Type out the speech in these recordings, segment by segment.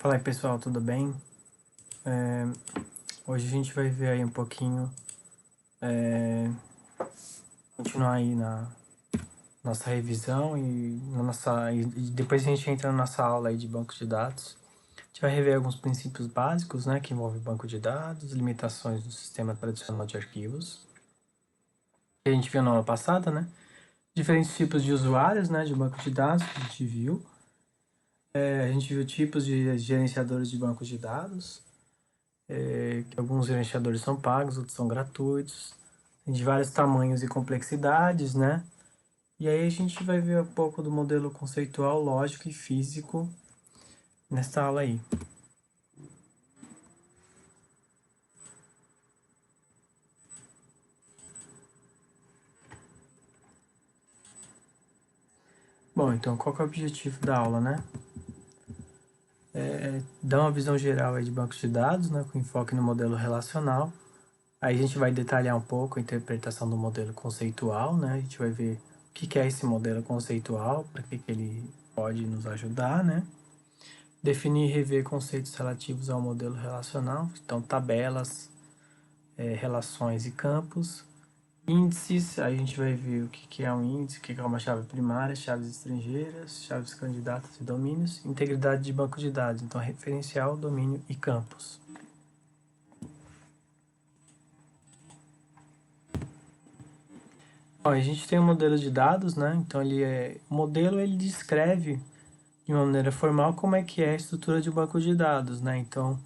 Fala aí pessoal, tudo bem? Hoje a gente vai ver aí um pouquinho, continuar aí na nossa revisão e depois a gente entra na nossa aula aí de banco de dados. A gente vai rever alguns princípios básicos, né, que envolvem banco de dados, limitações do sistema tradicional de arquivos, que a gente viu na aula passada, né? Diferentes tipos de usuários, né, de banco de dados que a gente viu. A gente viu tipos de gerenciadores de bancos de dados, que alguns gerenciadores são pagos, outros são gratuitos, tem de vários tamanhos e complexidades, né? E aí a gente vai ver um pouco do modelo conceitual, lógico e físico nesta aula aí. Bom, então qual que é o objetivo da aula, né? Dar uma visão geral aí de bancos de dados, né, com enfoque no modelo relacional. Aí a gente vai detalhar um pouco a interpretação do modelo conceitual, né? A gente vai ver o que é esse modelo conceitual, para que ele pode nos ajudar, né? Definir e rever conceitos relativos ao modelo relacional, então tabelas, relações e campos. Índices, aí a gente vai ver o que é um índice, o que é uma chave primária, chaves estrangeiras, chaves candidatas e domínios. Integridade de banco de dados, então referencial, domínio e campos. Bom, a gente tem um modelo de dados, né? Então o modelo ele descreve de uma maneira formal como é que é a estrutura de um banco de dados, né? Então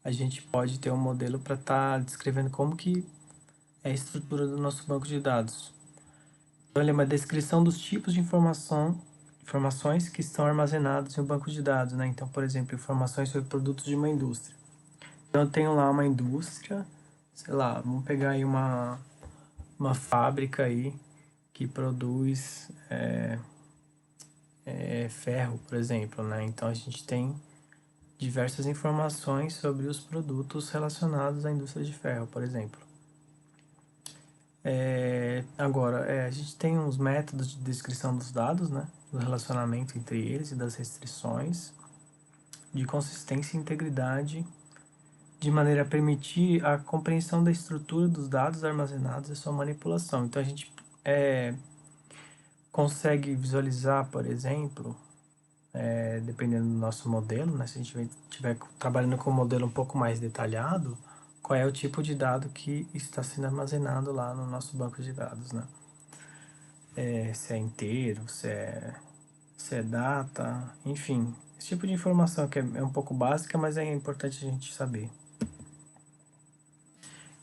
a gente pode ter um modelo para estar descrevendo como que é a estrutura do nosso banco de dados. Então ele é uma descrição dos tipos de informações que estão armazenados em um banco de dados, né? Então, por exemplo, informações sobre produtos de uma indústria. Então eu tenho lá uma indústria, sei lá, vamos pegar aí uma fábrica aí que produz ferro, por exemplo, né? Então a gente tem diversas informações sobre os produtos relacionados à indústria de ferro, por exemplo. Agora, a gente tem uns métodos de descrição dos dados, né? Do relacionamento entre eles e das restrições, de consistência e integridade, de maneira a permitir a compreensão da estrutura dos dados armazenados e sua manipulação. Então a gente consegue visualizar, por exemplo, dependendo do nosso modelo, né? Se a gente estiver trabalhando com um modelo um pouco mais detalhado, qual é o tipo de dado que está sendo armazenado lá no nosso banco de dados, né? Se é inteiro, se é data, enfim. Esse tipo de informação que é um pouco básica, mas é importante a gente saber.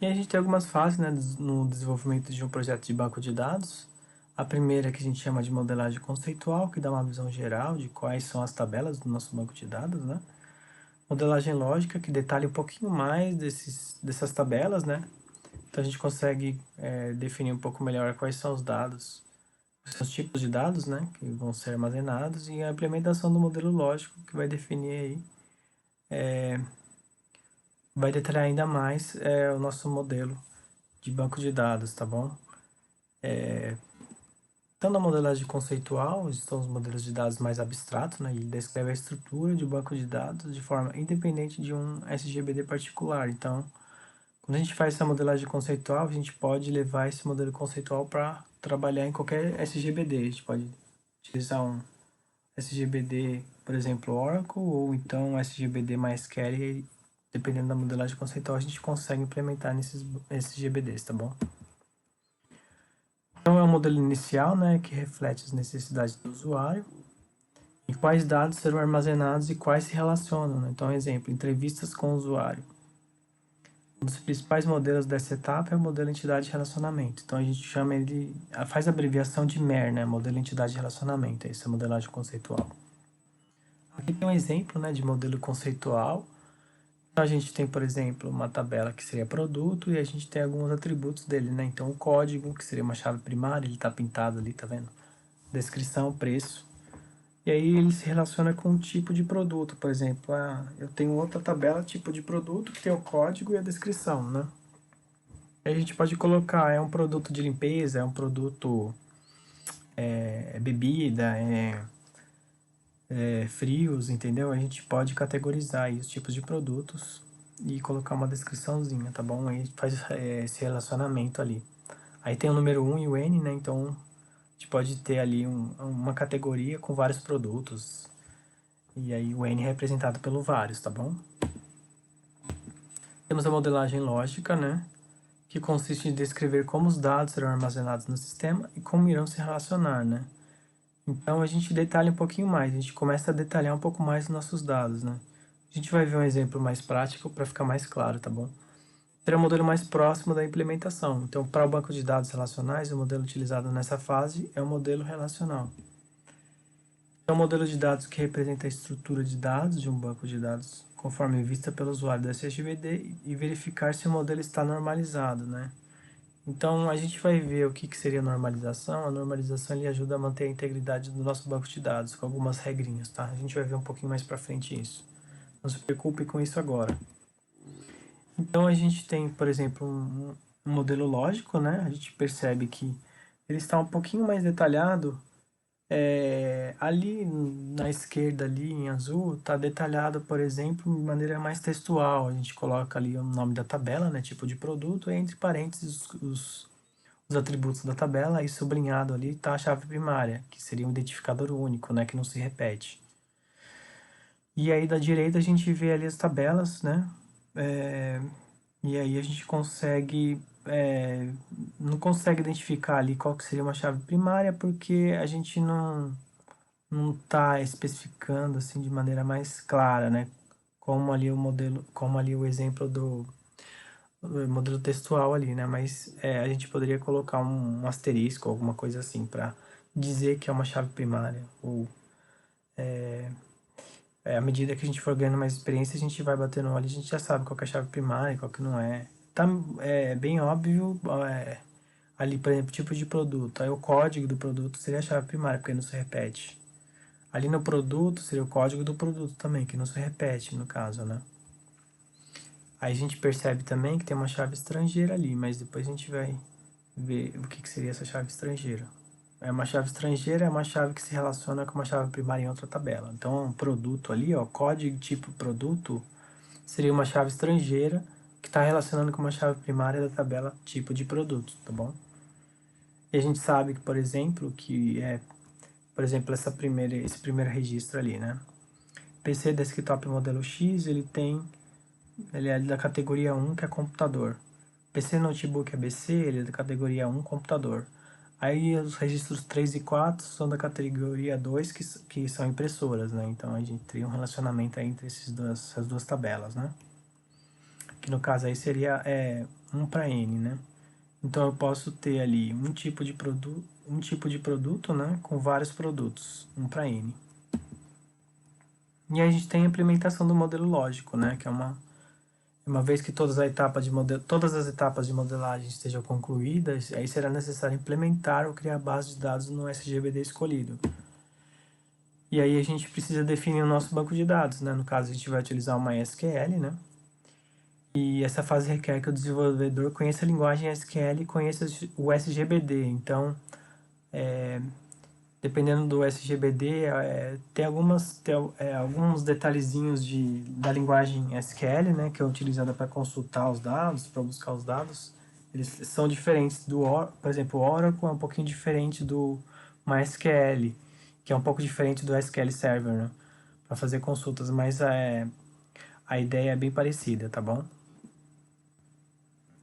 E a gente tem algumas fases, né, no desenvolvimento de um projeto de banco de dados. A primeira que a gente chama de modelagem conceitual, que dá uma visão geral de quais são as tabelas do nosso banco de dados, né? Modelagem lógica, que detalha um pouquinho mais dessas tabelas, né? Então a gente consegue definir um pouco melhor quais são os dados, os tipos de dados, né, que vão ser armazenados, e a implementação do modelo lógico, que vai definir aí, vai detalhar ainda mais o nosso modelo de banco de dados, tá bom? Então, na modelagem conceitual, estão os modelos de dados mais abstratos, né? Ele descreve a estrutura de um banco de dados de forma independente de um SGBD particular. Então, quando a gente faz essa modelagem conceitual, a gente pode levar esse modelo conceitual para trabalhar em qualquer SGBD. A gente pode utilizar um SGBD, por exemplo, Oracle, ou então um SGBD MySQL. Dependendo da modelagem conceitual, a gente consegue implementar nesses SGBDs, tá bom? Então é um modelo inicial, né, que reflete as necessidades do usuário e quais dados serão armazenados e quais se relacionam, né? Então, exemplo, entrevistas com o usuário. Um dos principais modelos dessa etapa é o modelo entidade de relacionamento. Então a gente chama ele, faz a abreviação de MER, né, modelo entidade de relacionamento. Essa é a modelagem conceitual. Aqui tem um exemplo, né, de modelo conceitual. Então a gente tem, por exemplo, uma tabela que seria produto e a gente tem alguns atributos dele, né? Então o código, que seria uma chave primária, ele está pintado ali, tá vendo? Descrição, preço. E aí ele se relaciona com o tipo de produto, por exemplo. Eu tenho outra tabela, tipo de produto, que tem o código e a descrição, né? Aí a gente pode colocar, é um produto de limpeza, é um produto, bebida, frios, entendeu? A gente pode categorizar aí os tipos de produtos e colocar uma descriçãozinha, tá bom? Aí faz esse relacionamento ali. Aí tem o número 1 e o N, né? Então a gente pode ter ali uma categoria com vários produtos. E aí o N é representado pelo vários, tá bom? Temos a modelagem lógica, né? Que consiste em descrever como os dados serão armazenados no sistema e como irão se relacionar, né? Então a gente detalha um pouquinho mais, a gente começa a detalhar um pouco mais os nossos dados, né? A gente vai ver um exemplo mais prático para ficar mais claro, tá bom? Será o modelo mais próximo da implementação. Então, para o banco de dados relacionais, o modelo utilizado nessa fase é o modelo relacional. É um modelo de dados que representa a estrutura de dados de um banco de dados conforme vista pelo usuário da SGBD e verificar se o modelo está normalizado, né? Então, a gente vai ver o que seria normalização. A normalização ele ajuda a manter a integridade do nosso banco de dados, com algumas regrinhas, tá? A gente vai ver um pouquinho mais para frente isso. Não se preocupe com isso agora. Então, a gente tem, por exemplo, um modelo lógico, né? A gente percebe que ele está um pouquinho mais detalhado. Ali na esquerda, ali em azul, está detalhado, por exemplo, de maneira mais textual. A gente coloca ali o nome da tabela, né? Tipo de produto, e entre parênteses os atributos da tabela, e sublinhado ali está a chave primária, que seria um identificador único, né, que não se repete. E aí da direita a gente vê ali as tabelas, né, e aí a gente consegue, não consegue identificar ali qual que seria uma chave primária, porque a gente não está especificando assim de maneira mais clara, né, como ali o modelo, como ali o exemplo do modelo textual ali, né? Mas a gente poderia colocar um asterisco, alguma coisa assim, para dizer que é uma chave primária. Ou à medida que a gente for ganhando mais experiência, a gente vai batendo no olho, a gente já sabe qual que é a chave primária, qual que não é. Tá bem óbvio, ali, por exemplo, tipo de produto. Aí o código do produto seria a chave primária, porque não se repete. Ali no produto seria o código do produto também, que não se repete, no caso, né? Aí a gente percebe também que tem uma chave estrangeira ali, mas depois a gente vai ver o que seria essa chave estrangeira. Uma chave estrangeira é uma chave que se relaciona com uma chave primária em outra tabela. Então, um produto ali, ó, código tipo produto, seria uma chave estrangeira que está relacionando com uma chave primária da tabela tipo de produto, tá bom? E a gente sabe que, por exemplo, esse primeiro registro ali, né? PC Desktop Modelo X, ele é da categoria 1, que é computador. PC Notebook ABC, ele é da categoria 1, computador. Aí os registros 3 e 4 são da categoria 2, que são impressoras, né? Então a gente teria um relacionamento aí entre essas duas tabelas, né? Que no caso aí seria 1 para N, né? Então eu posso ter ali um tipo de produto, né? Com vários produtos, 1 para N. E aí a gente tem a implementação do modelo lógico, né? Que é uma vez que todas as etapas de modelagem estejam concluídas, aí será necessário implementar ou criar a base de dados no SGBD escolhido. E aí a gente precisa definir o nosso banco de dados, né? No caso, a gente vai utilizar uma SQL, né? E essa fase requer que o desenvolvedor conheça a linguagem SQL e conheça o SGBD. Então, dependendo do SGBD, tem alguns detalhezinhos da linguagem SQL, né, que é utilizada para consultar os dados, para buscar os dados. Eles são diferentes por exemplo, o Oracle é um pouquinho diferente do MySQL, que é um pouco diferente do SQL Server, né, para fazer consultas, mas a ideia é bem parecida, tá bom?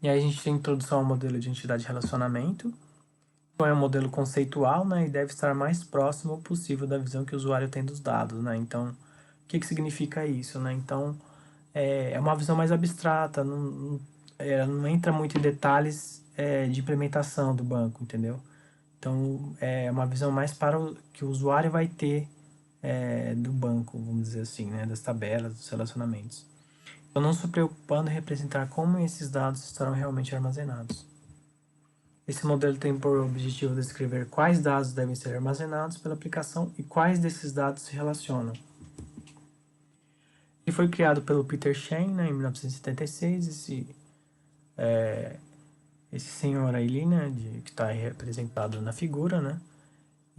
E aí a gente tem a introdução ao modelo de entidade de relacionamento. Então é um modelo conceitual, né, e deve estar mais próximo possível da visão que o usuário tem dos dados, né? Então, o que significa isso, né? Então, é uma visão mais abstrata, não entra muito em detalhes de implementação do banco, entendeu? Então, é uma visão mais para que o usuário vai ter do banco, vamos dizer assim, né? Das tabelas, dos relacionamentos. Então, não se preocupando em representar como esses dados estarão realmente armazenados. Esse modelo tem por objetivo descrever quais dados devem ser armazenados pela aplicação e quais desses dados se relacionam. Ele foi criado pelo Peter Shane, né, em 1976, esse senhor aí, né, que está representado na figura, né,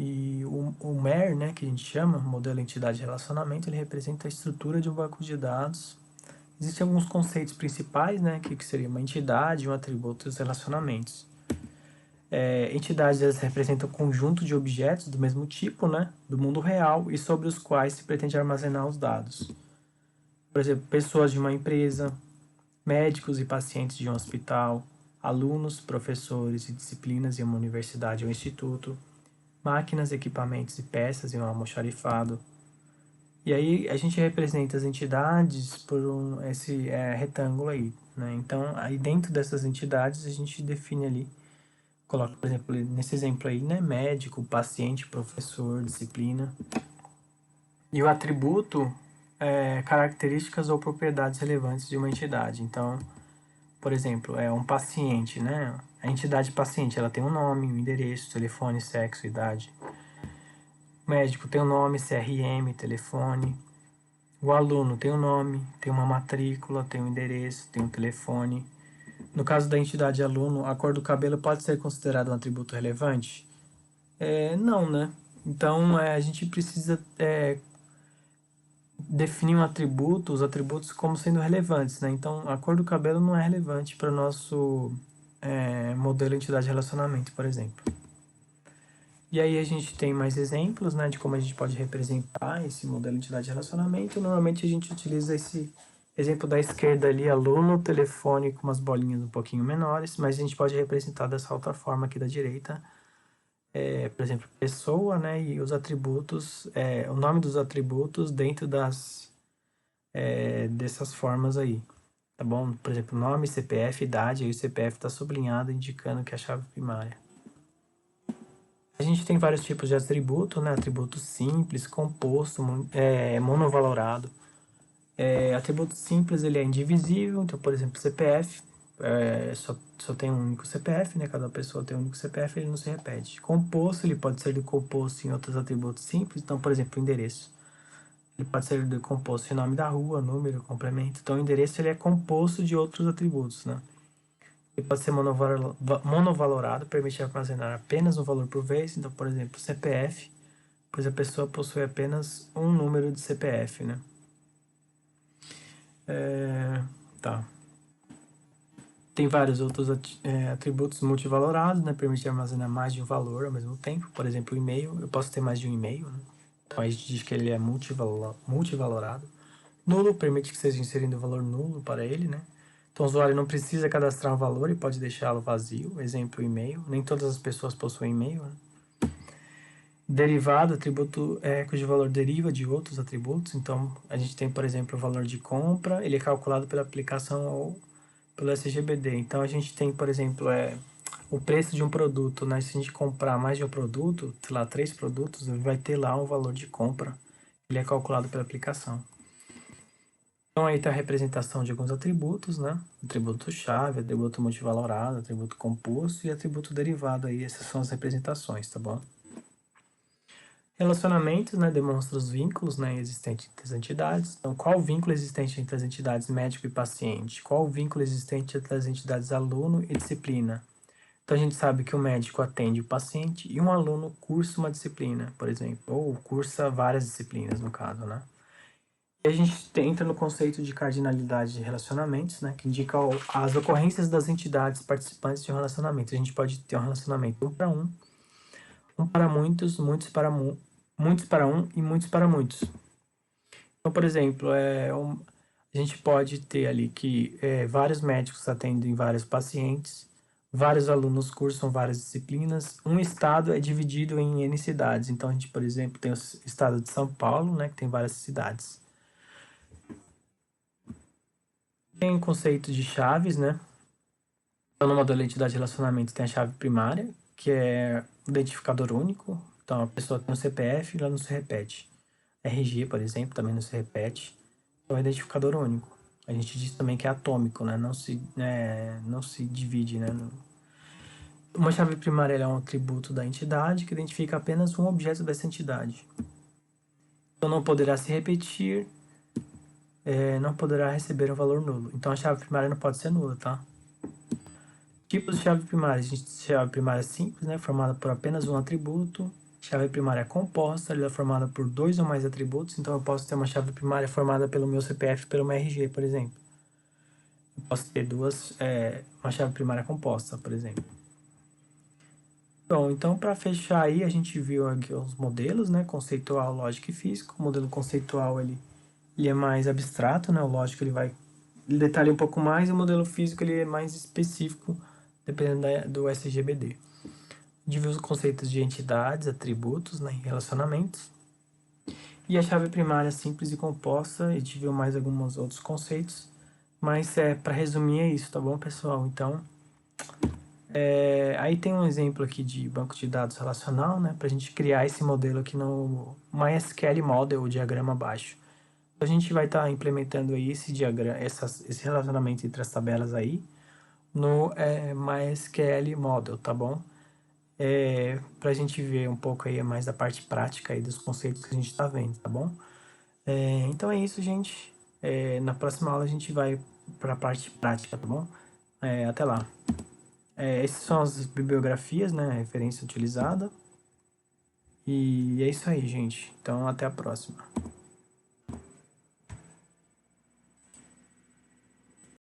E o MER, né, que a gente chama, modelo entidade de relacionamento, ele representa a estrutura de um banco de dados. Existem alguns conceitos principais, né, que seria uma entidade, um atributo e os relacionamentos. Entidades elas representam um conjunto de objetos do mesmo tipo, né, do mundo real e sobre os quais se pretende armazenar os dados. Por exemplo, pessoas de uma empresa, médicos e pacientes de um hospital, alunos, professores e disciplinas em uma universidade ou instituto, máquinas, equipamentos e peças em um almoxarifado. E aí a gente representa as entidades por esse retângulo aí, né? Então, aí dentro dessas entidades a gente define ali, coloca, por exemplo, nesse exemplo aí, né, médico, paciente, professor, disciplina. E o atributo é características ou propriedades relevantes de uma entidade. Então, por exemplo, é um paciente, né? A entidade paciente, ela tem um nome, um endereço, telefone, sexo, idade. O médico tem um nome, CRM, telefone. O aluno tem um nome, tem uma matrícula, tem um endereço, tem um telefone. No caso da entidade aluno, a cor do cabelo pode ser considerada um atributo relevante? Não, né? Então, a gente precisa definir um atributo, os atributos como sendo relevantes, né? Então, a cor do cabelo não é relevante para o nosso modelo entidade de relacionamento, por exemplo. E aí a gente tem mais exemplos, né, de como a gente pode representar esse modelo de entidade de relacionamento. Normalmente a gente utiliza esse exemplo da esquerda ali, aluno, telefone com umas bolinhas um pouquinho menores, mas a gente pode representar dessa outra forma aqui da direita, por exemplo, pessoa, né, e os atributos, o nome dos atributos dentro dessas formas aí, tá bom? Por exemplo, nome, CPF, idade, aí o CPF está sublinhado indicando que é a chave primária. A gente tem vários tipos de atributo, né? Atributo simples, composto, monovalorado. Atributo simples, ele é indivisível, então, por exemplo, CPF, só tem um único CPF, né? Cada pessoa tem um único CPF, ele não se repete. Composto, ele pode ser decomposto em outros atributos simples, então, por exemplo, o endereço. Ele pode ser decomposto em nome da rua, número, complemento. Então, o endereço ele é composto de outros atributos, né? Ele pode ser monovalorado, permite armazenar apenas um valor por vez. Então, por exemplo, CPF, pois a pessoa possui apenas um número de CPF, né? Tá. Tem vários outros atributos multivalorados, né? Permite armazenar mais de um valor ao mesmo tempo. Por exemplo, o e-mail, eu posso ter mais de um e-mail, né? Então a gente diz que ele é multivalorado. Nulo permite que seja inserido um valor nulo para ele, né? Então o usuário não precisa cadastrar um valor e pode deixá-lo vazio. Exemplo, e-mail. Nem todas as pessoas possuem e-mail, né? Derivado, atributo cujo valor deriva de outros atributos. Então, a gente tem, por exemplo, o valor de compra, ele é calculado pela aplicação ou pelo SGBD. Então, a gente tem, por exemplo, o preço de um produto, né? Se a gente comprar mais de um produto, sei lá, 3 produtos, vai ter lá um valor de compra. Ele é calculado pela aplicação. Então, aí está a representação de alguns atributos, né? Atributo-chave, atributo multivalorado, atributo composto e atributo derivado. Aí, essas são as representações, tá bom? Relacionamentos, né, demonstra os vínculos, né, existentes entre as entidades. Então, qual o vínculo existente entre as entidades médico e paciente? Qual o vínculo existente entre as entidades aluno e disciplina? Então, a gente sabe que o médico atende o paciente e um aluno cursa uma disciplina, por exemplo, ou cursa várias disciplinas, no caso, né? E a gente entra no conceito de cardinalidade de relacionamentos, né, que indica as ocorrências das entidades participantes de um relacionamento. A gente pode ter um relacionamento um para muitos, muitos para um e muitos para muitos. Então, por exemplo, a gente pode ter ali que vários médicos atendem vários pacientes, vários alunos cursam várias disciplinas, um estado é dividido em N cidades. Então, a gente, por exemplo, tem o estado de São Paulo, né, que tem várias cidades. Tem o conceito de chaves, né? Então, no modelo de identidade de relacionamento tem a chave primária, que é o identificador único. Então, a pessoa tem um CPF e ela não se repete. RG, por exemplo, também não se repete. É um identificador único. A gente diz também que é atômico, né? Não se divide, né? Uma chave primária é um atributo da entidade que identifica apenas um objeto dessa entidade. Então não poderá se repetir, não poderá receber um valor nulo. Então a chave primária não pode ser nula, tá? Tipos de chave primária. A gente tem chave primária simples, né? Formada por apenas um atributo. Chave primária composta, ela é formada por 2 ou mais atributos, então eu posso ter uma chave primária formada pelo meu CPF e pelo meu RG, por exemplo. Eu posso ter uma chave primária composta, por exemplo. Bom, então para fechar aí, a gente viu aqui os modelos, né? Conceitual, lógico e físico. O modelo conceitual, ele é mais abstrato, né? O lógico, ele detalha um pouco mais, e o modelo físico, ele é mais específico, dependendo do SGBD. A gente viu os conceitos de entidades, atributos, né? E relacionamentos. E a chave primária simples e composta, a gente viu mais alguns outros conceitos. Mas, para resumir, é isso, tá bom, pessoal? Então, aí tem um exemplo aqui de banco de dados relacional, né, para a gente criar esse modelo aqui no MySQL Model, o diagrama abaixo. A gente vai estar implementando aí esse diagrama, esse relacionamento entre as tabelas aí no MySQL Model, tá bom? Para a gente ver um pouco aí mais da parte prática aí dos conceitos que a gente está vendo, tá bom? Então é isso, gente. Na próxima aula a gente vai para a parte prática, tá bom? Até lá. Essas são as bibliografias, né? A referência utilizada. E é isso aí, gente. Então, até a próxima.